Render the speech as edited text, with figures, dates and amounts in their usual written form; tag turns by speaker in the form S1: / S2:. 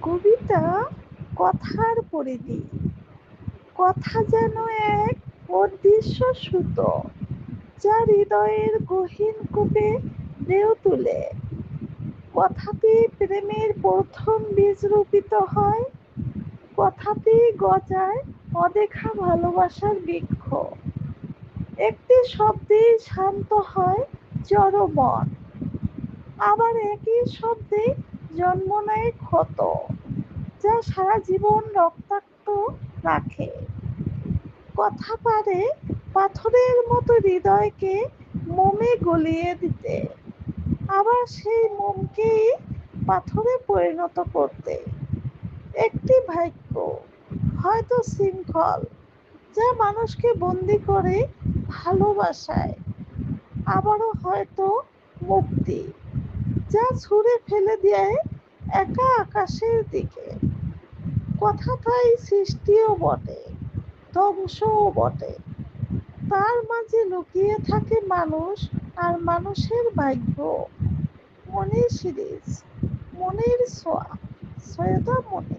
S1: কবিতা কথার পরিধি। কথা যেন এক অদৃশ্য সুতো, যা হৃদয়ের গহীন কূপে ঢেউ তুলে। কথাতেই প্রেমের প্রথম বীজ রোপিত হয়, কথাতেই গজায় অদেখা ভালোবাসার বৃক্ষ। একটি শব্দেই শান্ত হয় জড় মন, আবার একই শব্দে জন্ম নেয় ক্ষত, যা সারা জীবন রক্তাক্ত রাখে। কথা পারে পাথরের মতো হৃদয়কে মোমে গলিয়ে দিতে, আবার সেই মোমকেই পাথরে পরিণত করতে। একটি বাক্য হয়তো শৃঙ্খল, যা মানুষকে বন্দি করে ভালোবাসায়, আবারও হয়তো মুক্তি, যা ছুঁড়ে ফেলে দেয় একা আকাশের দিকে। কথাটাই সৃষ্টিও বটে, ধ্বংসও বটে। তার মাঝে লুকিয়ে থাকে মানুষ আর মানুষের ভাগ্য। মনির সিরিজ, মনির ছোঁয়া, সৈয়দা মনি।